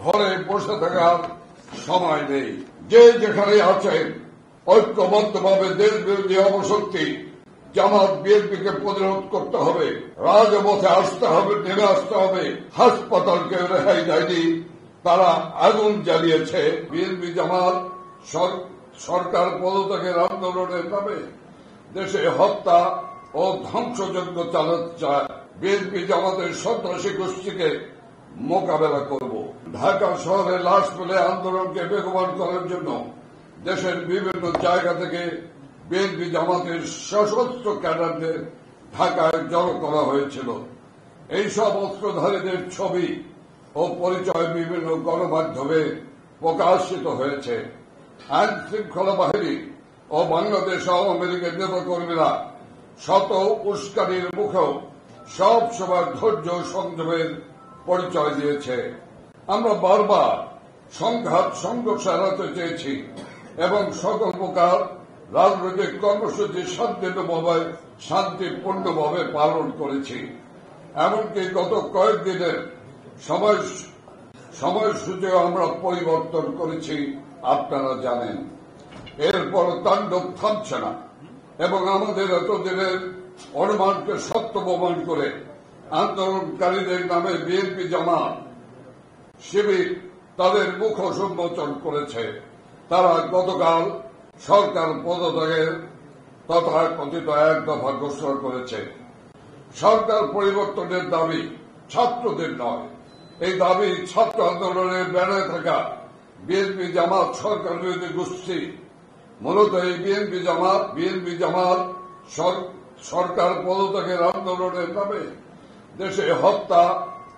ঘরে বসে থাকার সময় নেই। যে যেখানে আছেন ঐক্যবদ্ধভাবে দেশ বিরোধী অপশক্তি জামাত বিএনপিকে প্রতিরোধ করতে হবে, রাজপথে আসতে হবে, নেমে আসতে হবে। হাসপাতালকে রেহাই দেয়নি, তারা আগুন জ্বালিয়েছে। বিএনপি জামাত সরকার পদত্যাগের আন্দোলনের নামে দেশে হত্যা ও ধ্বংসযজ্ঞ চালাতে চায়। বিএনপি জামাতের সন্ত্রাসী গোষ্ঠীকে মোকাবেলা করব। ঢাকা শহরে লাশ ফেলে আন্দোলনকে বেগবান করার জন্য দেশের বিভিন্ন জায়গা থেকে বিএনপি জামাতের সশস্ত্র ক্যাডারদের ঢাকায় জড়ো করা হয়েছিল। এইসব অস্ত্রধারীদের ছবি ও পরিচয় বিভিন্ন গণমাধ্যমে প্রকাশিত হয়েছে। আইন শৃঙ্খলা বাহিনী ও বাংলাদেশ আওয়ামী লীগের নেতাকর্মীরা শত উস্কানির মুখেও সব সময় ধৈর্য সংযমের পরিচয় দিয়েছে। আমরা বারবার সংঘাত সংঘর্ষ এড়াতে চেয়েছি এবং সকল প্রকার রাজনৈতিক কর্মসূচি শান্তিপূর্ণভাবে পালন করেছি। এমনকি গত কয়েকদিনের সময়সূচিও আমরা পরিবর্তন করেছি, আপনারা জানেন। এরপর তাণ্ডব থামছে না এবং আমাদের এতদিনের অনুমানকে সত্য প্রমাণ করে আন্দোলনকারীদের নামে বিএনপি জামাত শিবির তাদের মুখোশ উন্মোচন করেছে। তারা গতকাল সরকার পদত্যাগের তথাকথিত এক দফা ঘোষণা করেছে। সরকার পরিবর্তনের দাবি ছাত্রদের নয়, এই দাবি ছাত্র আন্দোলনের ব্যানারে থাকা বিএনপি জামাত সরকার বিরোধী গোষ্ঠী। মূলত এই বিএনপি জামাত সরকার পদত্যাগের আন্দোলনের নামে দেশে হত্যা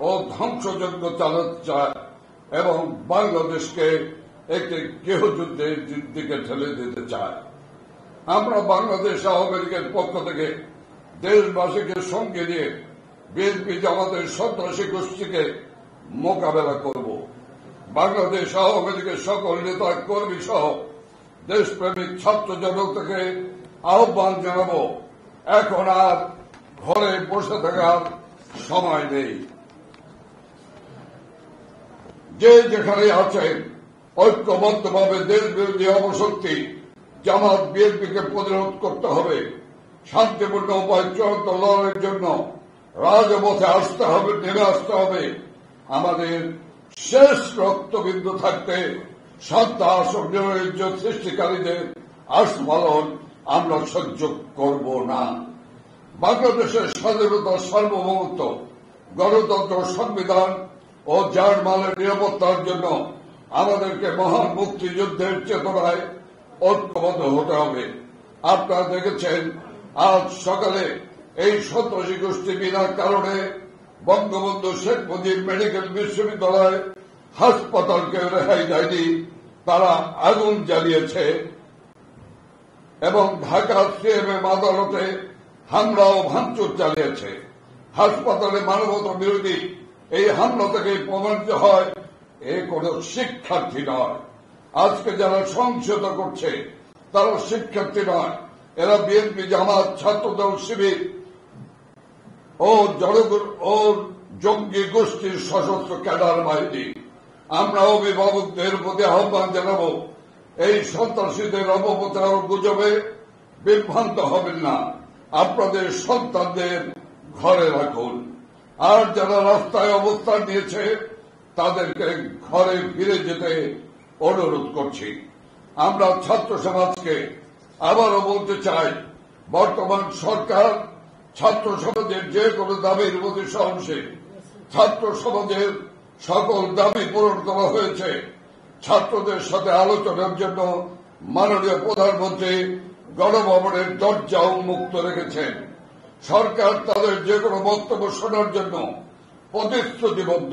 ও ধ্বংসযজ্ঞ চালাতে চায় এবং বাংলাদেশকে একটি গৃহযুদ্ধের দিকে ঠেলে দিতে চায়। আমরা বাংলাদেশ আওয়ামী লীগের পক্ষ থেকে দেশবাসীকে সঙ্গে নিয়ে বিএনপি জামাতের সন্ত্রাসী গোষ্ঠীকে মোকাবেলা করব। বাংলাদেশ আওয়ামী লীগের সকল নেতা কর্মী সহ দেশপ্রেমিক ছাত্র জনতাকে আহ্বান জানাব, এখন আর ঘরে বসে থাকার সময় নেই। যে যেখানে আছেন ঐক্যবদ্ধভাবে দেশ বিরোধী অপশক্তি জামাত বিএনপিকে প্রতিরোধ করতে হবে। শান্তিপূর্ণ উপায় চূড়ান্ত লড়াইয়ের জন্য রাজপথে আসতে হবে, নেমে আসতে হবে। আমাদের শেষ রক্তবিন্দু থাকতে সন্ত্রাস ও নৈরাজ্য সৃষ্টিকারীদের আস্ফালন আমরা সহ্য করব না। বাংলাদেশের স্বাধীনতা, সার্বভৌমত্ব, গণতন্ত্র, সংবিধান ও জানমালের নিরাপত্তার জন্য আমাদেরকে মহান মুক্তিযুদ্ধের চেতনায় ঐক্যবদ্ধ হতে হবে। আপনারা দেখেছেন আজ সকালে এই সন্ত্রাসী গোষ্ঠী বিনা কারণে বঙ্গবন্ধু শেখ মুজিব মেডিকেল বিশ্ববিদ্যালয় হাসপাতালকে রেহাই দেয়নি, তারা আগুন জ্বালিয়েছে এবং ঢাকা সিএমএম আদালতে হামলা ও ভাঙচুর চালিয়েছে। হাসপাতালে মানবতা বিরোধী এই হামলা থেকে প্রমাণিত হয় এ কোন শিক্ষার্থী নয়। আজকে যারা সহিংসতা করছে তারা শিক্ষার্থী নয়, এরা বিএনপি জামাত ছাত্রদল শিবির ও জঙ্গি গোষ্ঠীর সশস্ত্র ক্যাডার বাহিনী। আমরা অভিভাবকদের প্রতি আহ্বান জানাব, এই সন্ত্রাসীদের অপপ্রচার ও গুজবে বিভ্রান্ত হবেন না, আপনাদের সন্তানদের ঘরে রাখুন। আর যারা রাস্তায় অবস্থান নিয়েছে তাদেরকে ঘরে ফিরে যেতে অনুরোধ করছি। আমরা ছাত্র সমাজকে আবারও বলতে চাই, বর্তমান সরকার ছাত্র সমাজের যে কোনো দাবির প্রতি সহনশীল। ছাত্র সমাজের সকল দাবি পূরণ করা হয়েছে। ছাত্রদের সাথে আলোচনার জন্য মাননীয় প্রধানমন্ত্রী গণভবনের দরজা উন্মুক্ত রেখেছেন। সরকার তাদের যে কোনো বক্তব্য শোনার জন্য প্রতিশ্রুতিবদ্ধ,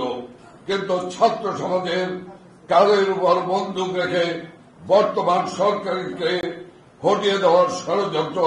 কিন্তু ছাত্র সমাজের কাঁধের উপর বন্দুক রেখে বর্তমান সরকারকে হটিয়ে দেওয়ার ষড়যন্ত্র